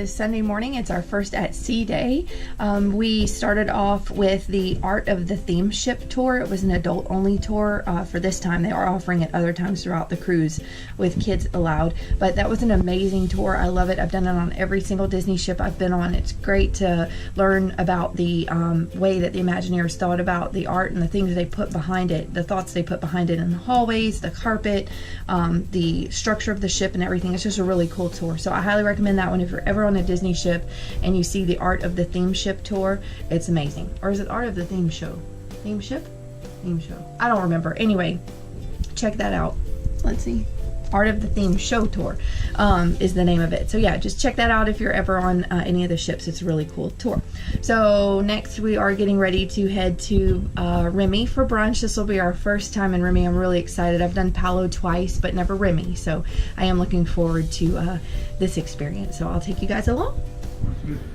is Sunday morning. It's our first at sea day. We started off with the Art of the Theme Ship tour. It was an adult only tour for this time. They are offering it other times throughout the cruise with kids allowed, but that was an amazing tour. I love it. I've done it on every single Disney ship I've been on. It's great to learn about the way that the Imagineers thought about the art and the things they put behind it, the thoughts they put behind it in the hallways, the carpet, the structure of the ship and everything. It's just a really cool tour. So I highly recommend that one if you're ever on a Disney ship and you see the Art of the Theme Ship tour. It's amazing. Or is it Art of the Theme Show? Theme Ship? Theme Show. I don't remember. Anyway, check that out. Let's see. Art of the Theme Show tour is the name of it. So yeah, just check that out if you're ever on any of the ships. It's a really cool tour. So next we are getting ready to head to Remy for brunch. This will be our first time in Remy. I'm really excited. I've done Palo twice, but never Remy. So I am looking forward to this experience. So I'll take you guys along.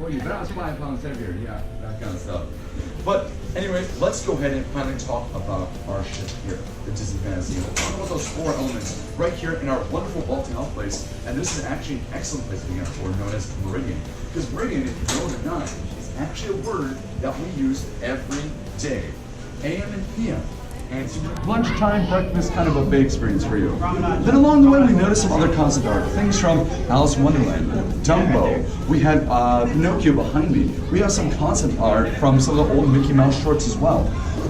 Well, you better fly pounds heavier, yeah, that kind of stuff. But anyway, let's go ahead and finally talk about our ship here, the Disney Fantasy. We'll talk about those four elements right here in our wonderful vaulting out place. And this is actually an excellent place to begin for, known as Meridian. Because Meridian, if you know it or not, is actually a word that we use every day, AM and PM. And it's lunchtime, breakfast, kind of a buffet experience for you. Then along the way, we noticed some other concept art. Things from Alice in Wonderland, Dumbo. We had Pinocchio behind me. We have some concept art from some of the old Mickey Mouse shorts as well.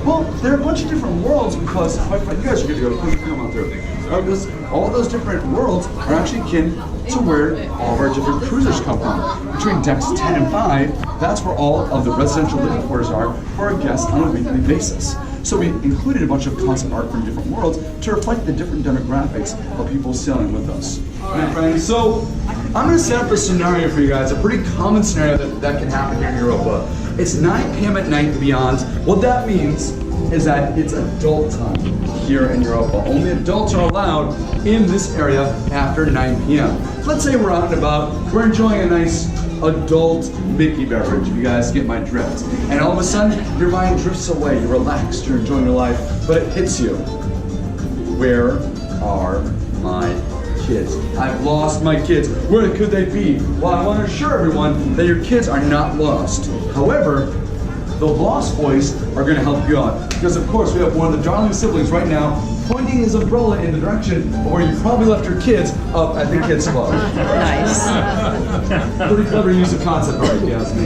Well, there are a bunch of different worlds because, quite frankly, you guys are good to go. Please come on through. Because all those different worlds are actually akin to where all of our different cruisers come from. Between decks 10 and 5, that's where all of the residential living quarters are for our guests on a weekly basis. So we included a bunch of concept art from different worlds to reflect the different demographics of people sailing with us. Alright friends, so I'm going to set up a scenario for you guys, a pretty common scenario that can happen here in Europa. It's 9 p.m. at night and beyond. What that means is that it's adult time here in Europa. Only adults are allowed in this area after 9 p.m. Let's say we're out and about, we're enjoying a nice adult Mickey beverage, if you guys get my drift. And all of a sudden, your mind drifts away, you're relaxed, you're enjoying your life, but it hits you. Where are my kids? I've lost my kids. Where could they be? Well, I want to assure everyone that your kids are not lost. However, the Lost Boys are going to help you out. Because of course, we have one of the darling siblings right now pointing his umbrella in the direction of where you probably left your kids up at the kids club. Nice. Pretty clever use of concept art, if you ask me.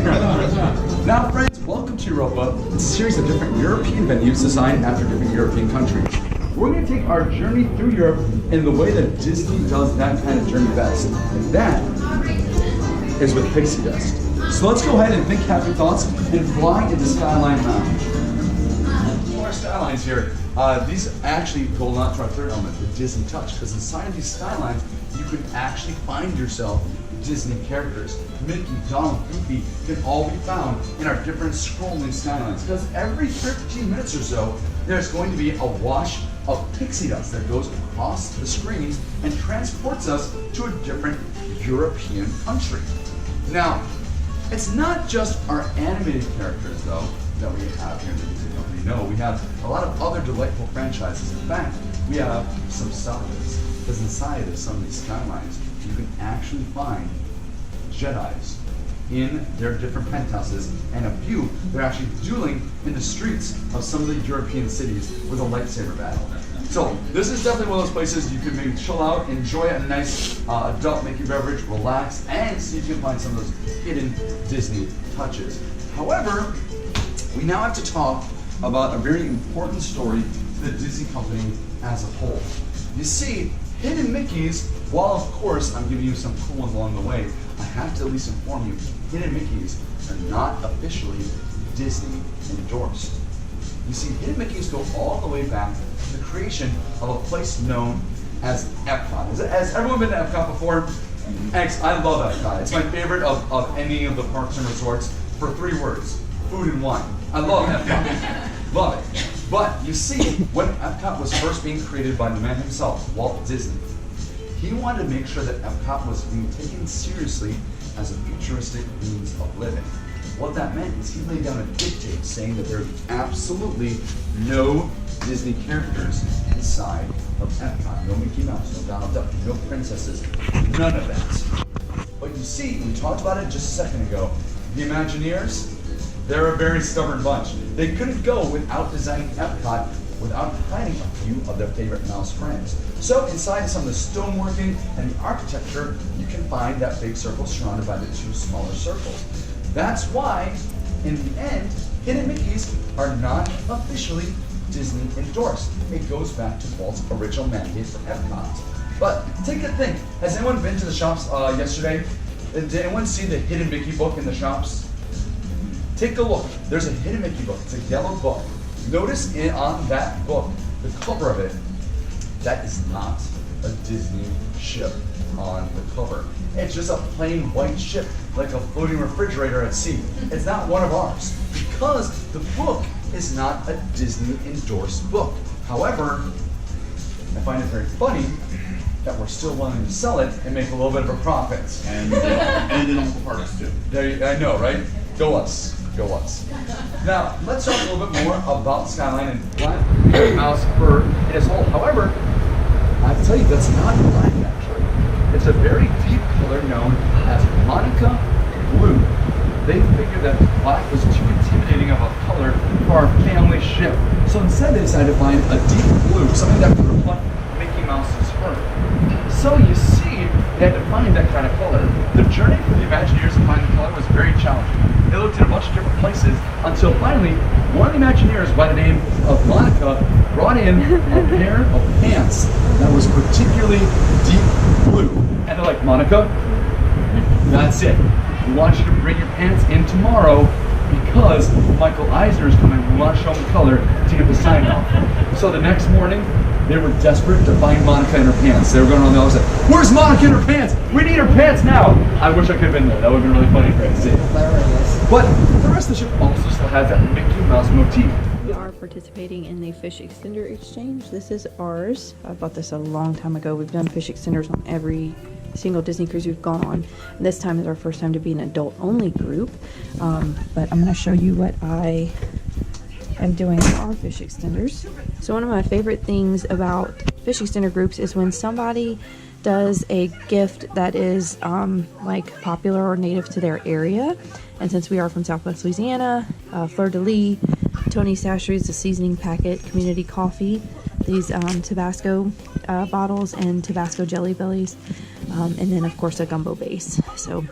Now friends, welcome to Europa. It's a series of different European venues designed after different European countries. We're going to take our journey through Europe in the way that Disney does that kind of journey best. And that is with Pixie Dust. So let's go ahead and think happy thoughts and fly into Skyline Lounge. Our skylines here, these actually go on to our third element, the Disney touch, because inside of these skylines, you can actually find yourself Disney characters. Mickey, Donald, Goofy can all be found in our different scrolling skylines, because every 13 minutes or so, there's going to be a wash of pixie dust that goes across the screens and transports us to a different European country. Now, it's not just our animated characters, though, that we have here in the Disney Company. No, we have a lot of other delightful franchises. In fact, we have some sagas, because inside of some of these skylines, you can actually find Jedis in their different penthouses, and a few, they're actually dueling in the streets of some of the European cities with a lightsaber battle. So this is definitely one of those places you can maybe chill out, enjoy a nice adult Mickey beverage, relax, and see if you can find some of those hidden Disney touches. However, we now have to talk about a very important story to the Disney Company as a whole. You see, hidden Mickeys, while of course I'm giving you some cool ones along the way, I have to at least inform you, hidden Mickeys are not officially Disney endorsed. You see, hidden Mickeys go all the way back to the creation of a place known as Epcot. Has everyone been to Epcot before? I love Epcot. It's my favorite of any of the parks and resorts for 3 words: food and wine. I love Epcot. Love it. But you see, when Epcot was first being created by the man himself, Walt Disney, he wanted to make sure that Epcot was being taken seriously as a futuristic means of living. What that meant is he laid down a dictate saying that there would be absolutely no Disney characters inside of Epcot. No Mickey Mouse, no Donald Duck, no princesses, none of that. But But you see, we talked about it just a second ago. The Imagineers, they're a very stubborn bunch. They couldn't go without designing Epcot without hiding a few of their favorite mouse friends. So inside some of the stoneworking and the architecture, you can find that big circle surrounded by the two smaller circles. That's why, in the end, Hidden Mickeys are not officially Disney endorsed. It goes back to Walt's original mandate for Epcot. But take a think, has anyone been to the shops yesterday? Did anyone see the Hidden Mickey book in the shops? Take a look. There's a Hidden Mickey book. It's a yellow book. Notice on that book, the cover of it, that is not a Disney ship on the cover. It's just a plain white ship, like a floating refrigerator at sea. It's not one of ours, because the book is not a Disney endorsed book. However, I find it very funny that we're still wanting to sell it and make a little bit of a profit. And it don't support us too. I know, right? Go us. Go us. Now, let's talk a little bit more about Skyline and Black Mouse for it as a whole. However, I have to tell you, that's not black actually. It's a very deep color known as Monica Blue. They figured that black was too intimidating of a color for our family ship. So instead they decided to find a deep blue, something that would reflect Mickey Mouse's fur. So you see, they had to find that kind of color. The journey for the Imagineers to find the color was very challenging. They looked at a bunch of different places until finally, one of the Imagineers by the name of Monica brought in a pair of pants that was particularly deep blue. And they're like, Monica, that's it. We want you to bring your pants in tomorrow because Michael Eisner is coming. We want to show him the color to get the sign off. So the next morning, they were desperate to find Monica in her pants. They were going on the other side. Where's Monica in her pants? We need her pants now. I wish I could have been there. That would have been really funny for you to see. But the rest of the ship also still has that Mickey Mouse motif. We are participating in the fish extender exchange. This is ours. I bought this a long time ago. We've done fish extenders on every single Disney cruise we've gone on. And this time is our first time to be an adult only group. But I'm going to show you what I am doing for our fish extenders. So one of my favorite things about fish extender groups is when somebody does a gift that is like popular or native to their area. And since we are from Southwest Louisiana, Fleur de Lis, Tony Sashery's the seasoning packet, community coffee, these Tabasco bottles and Tabasco Jelly Bellies, and then of course a gumbo base. So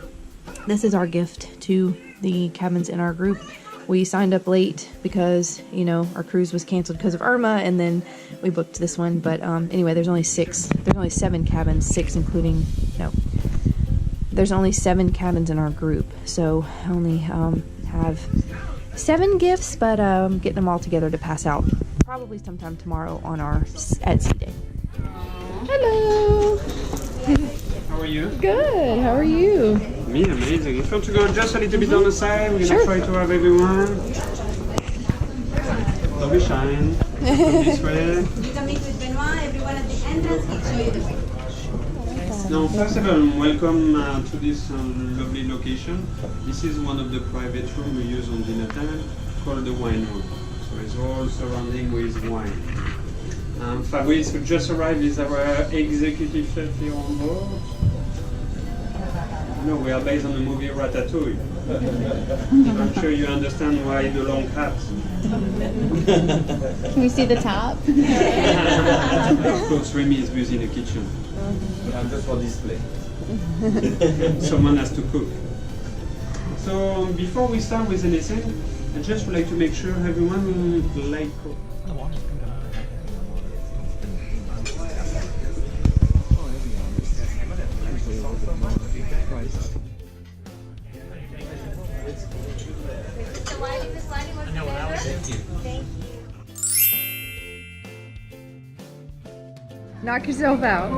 this is our gift to the cabins in our group. We signed up late because, you know, our cruise was canceled because of Irma, and then we booked this one. But anyway, there's only 7 cabins, 6 including, no, there's only 7 cabins in our group. So I only have 7 gifts, but getting them all together to pass out probably sometime tomorrow on our at Sea Day. Hello. How are you? Good. How are you? Me, amazing. If you want to go just a little bit on the side, we're gonna try to have everyone. Don't be shy. Come this way. You can meet with Benoit, everyone at the entrance will show you the way. Now, first of all, welcome to this lovely location. This is one of the private rooms we use on dinner time, called the wine room. So it's all surrounding with wine. Fabrice, who just arrived, is our executive chef here on board. No, we are based on the movie Ratatouille. I'm sure you understand why the long hat. Can we see the top? Of course, Remy is busy in the kitchen. Just for display. Someone has to cook. So before we start with anything, I just would like to make sure everyone will like cook. Knock yourself out.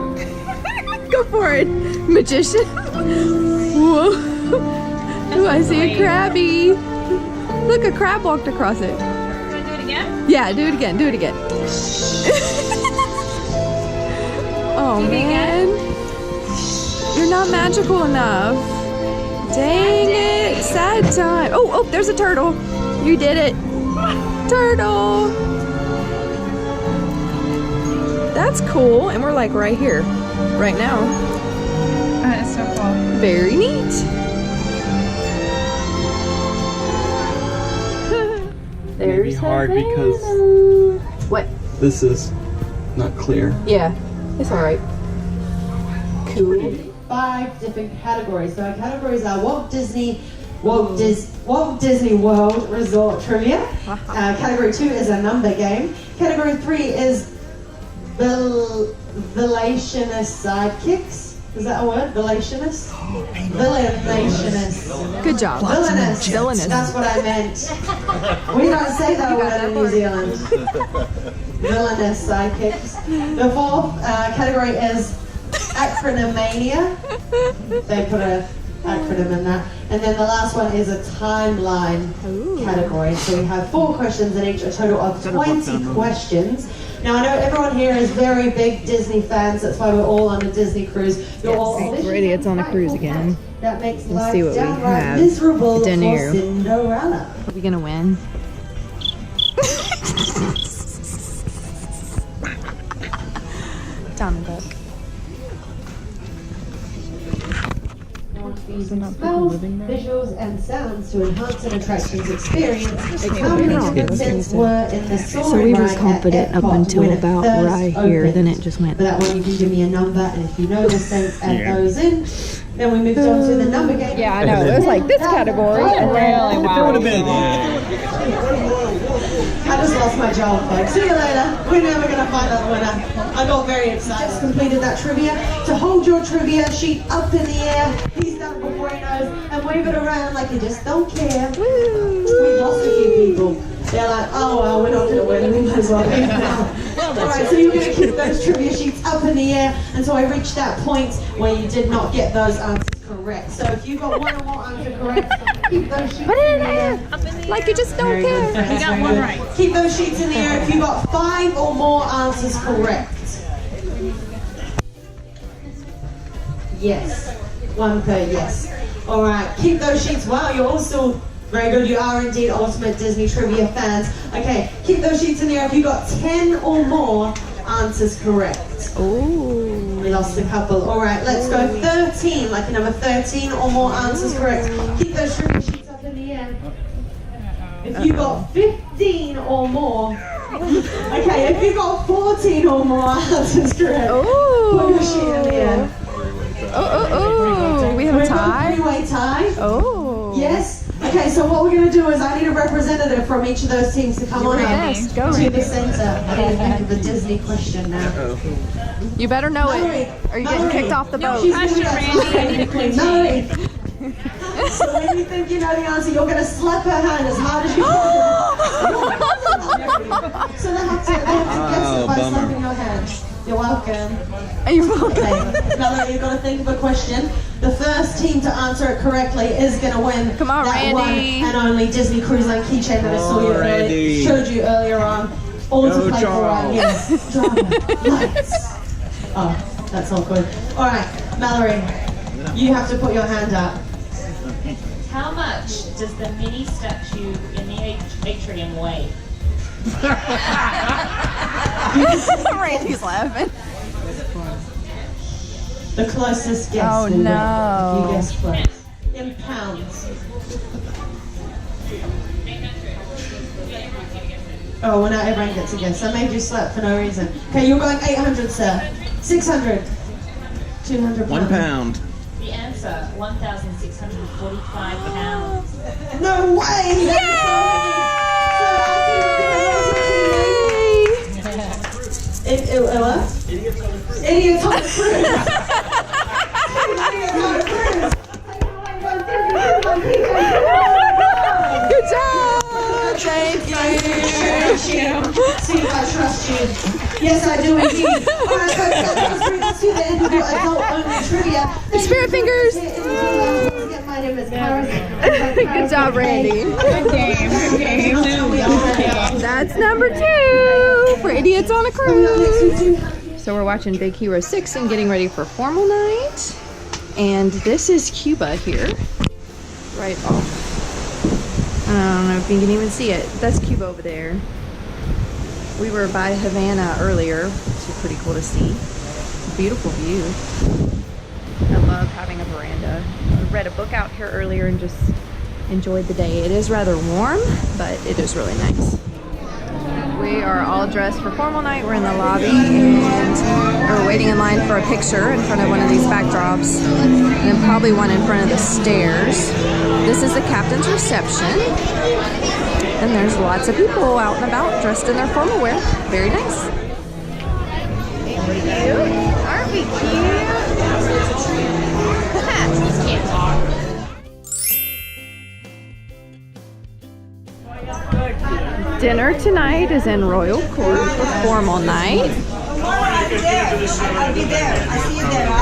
Go for it, magician. Whoa. Ooh, I see a crabby. Look, a crab walked across it. You want to do it again? Yeah, do it again. Do it again. Oh, man. You're not magical enough. Dang it. Sad time. Oh, there's a turtle. You did it. Turtle. That's cool. And we're like right here, right now. So cool. Very neat. Maybe hard because What? this is not clear. Yeah, it's all right. Cool. 5 different categories. So our categories are Walt Disney World Resort Trivia. Category 2 is a number game. Category 3 is Villainous Sidekicks. Is that a word? Villainous? Villainous. Good job. Villainous. Villainous. That's what I meant. We don't say that word in New Zealand. Villainous sidekicks. The 4th category is acronymania. They put an acronym in that. And then the last one is a timeline category. So we have 4 questions in each, a total of 20 questions. Now I know everyone here is very big Disney fans. That's why we're all on a Disney cruise. You're all We're idiots on a cruise again. That makes Let's life see what we downright have. miserable for Dinner. Cinderella. Are we gonna win? Donald Duck. Smells, visuals, and sounds to enhance an attraction's experience. How many contestants were in the So we were confident up until about right here, then it just went. For that one, you can give me a number, and if you know this, then add those in. Then we moved on to the number game. Yeah, I know. It was like this category, and then I just lost my job, folks. See you later. We're never going to find out the winner. I got very excited. Just completed that trivia. To hold your trivia sheet up in the air, he's done it before he knows, and wave it around like you just don't care. We lost a few people. They're like, oh, well, we're not going to win. We might as well leave now. All right, so you're going to keep those trivia sheets up in the air until I reach that point where you did not get those answers correct. So if you got one or more answers correct, keep those sheets in the air. like you just don't Very good, care. friends, very good. Keep those sheets in the air if you got 5 or more answers correct. Yes. 1 per yes. All right, keep those sheets. Wow, you're all still very good. You are indeed ultimate Disney trivia fans. Okay, keep those sheets in the air if you got 10 or more answers correct. Ooh. We lost a couple. All right, let's go 13, like number 13 or more answers correct. Keep those trivia sheets up in the air. If you got 15 or more, okay, if you got 14 or more answers correct, put your sheet in the air. Oh, we have a tie? Three-way tie. Oh. Yes. Okay, so what we're going to do is I need a representative from each of those teams to come on up Yes, go, to Remy. the center. I need to think of the Disney question now. You better know Mallory, it. Are you getting Mallory. kicked off the boat? She's gonna get Mallory. So when you think you know the answer, you're going to slap her hand as hard as you can. So they have to guess it by slapping your hand. You're welcome. You're welcome. Okay, Mallory, you've got to think of a question. The first team to answer it correctly is going to win. Come on, that Randy. one and only Disney Cruise Line keychain that I saw you earlier, Randy. showed you earlier on. All to play for, right? Yes. Drama. Lights. Oh, that's all good. All right, Mallory, you have to put your hand up. How much does the mini statue in the atrium weigh? Randy's laughing. The closest guess. Oh, will win. no. You guessed close. In pounds. Oh, well, now everyone gets a guess. I made you slap for no reason. Okay, you're going 800, sir. 600. 200 1 pound. The answer, 1,645 pounds. No way! What? Idiots on the cruise. Idiots on the cruise. Good job. Thank you. See if I trust you. Yes, I do indeed. All right, folks, that brings us to the end of your adult-only trivia. Spirit fingers. My name is Karen. Good job, Randy. Good game. Good game. That's number 2 for Idiots on a Cruise. So we're watching Big Hero 6 and getting ready for formal night. And this is Cuba here. Right off. I don't know if you can even see it. That's Cuba over there. We were by Havana earlier, which is pretty cool to see. Beautiful view. I love having a veranda. I read a book out here earlier and just enjoyed the day. It is rather warm, but it is really nice. We are all dressed for formal night. We're in the lobby and we're waiting in line for a picture in front of one of these backdrops and then probably one in front of the stairs. This is the captain's reception and there's lots of people out and about dressed in their formal wear. Very nice. Ain't we cute? Aren't we cute? Dinner tonight is in Royal Court for formal night. I'll be there. I see you there.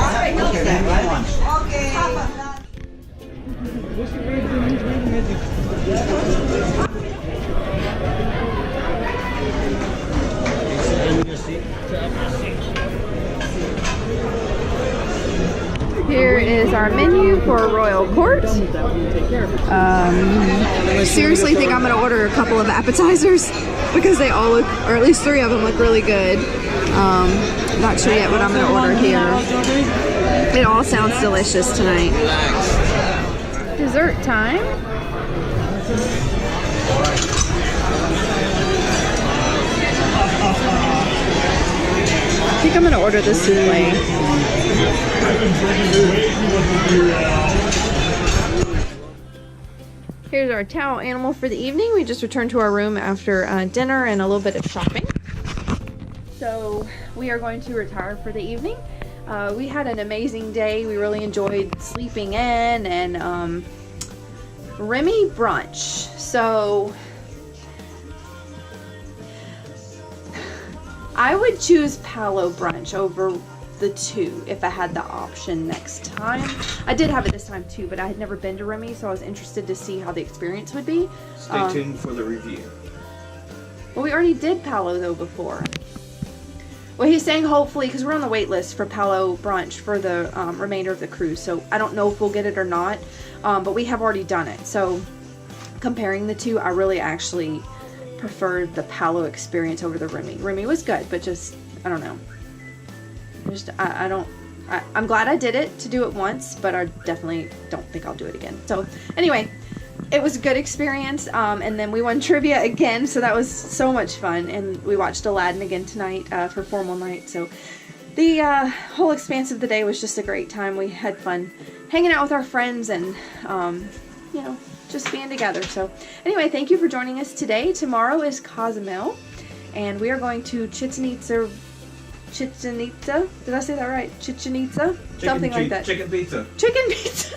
Here is our menu for Royal Court. Seriously think I'm gonna order a couple of appetizers because they all look, or at least 3 of them look really good. Not sure yet what I'm gonna order here. It all sounds delicious tonight. Dessert time. I think I'm gonna order the souffle. Here's our towel animal for the evening. We just returned to our room after dinner and a little bit of shopping. So we are going to retire for the evening. We had an amazing day. We really enjoyed sleeping in and Remy brunch. So I would choose Palo brunch over the 2 if I had the option next time. I did have it this time too, but I had never been to Remy, so I was interested to see how the experience would be. Stay tuned for the review. Well, we already did Palo though before. Well, he's saying hopefully, because we're on the wait list for Palo brunch for the remainder of the cruise, so I don't know if we'll get it or not, but we have already done it. So comparing the 2, I really actually preferred the Palo experience over the Remy. Remy was good, but just, I don't know. I'm glad I did it to do it once, but I definitely don't think I'll do it again. So anyway, it was a good experience, and then we won trivia again, so that was so much fun, and we watched Aladdin again tonight for formal night. So the whole expanse of the day was just a great time. We had fun hanging out with our friends and you know, just being together. So anyway, thank you for joining us today. Tomorrow is Cozumel, and we are going to Chichen Itza. Did I say that right? Chichen Itza? Something like that. Chicken pizza. Chicken pizza.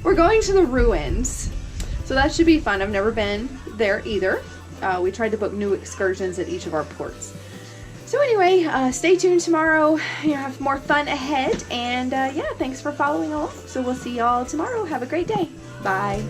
We're going to the ruins, so that should be fun. I've never been there either. We tried to book new excursions at each of our ports. So anyway, stay tuned tomorrow. You have more fun ahead, and yeah, thanks for following along. So we'll see y'all tomorrow. Have a great day. Bye.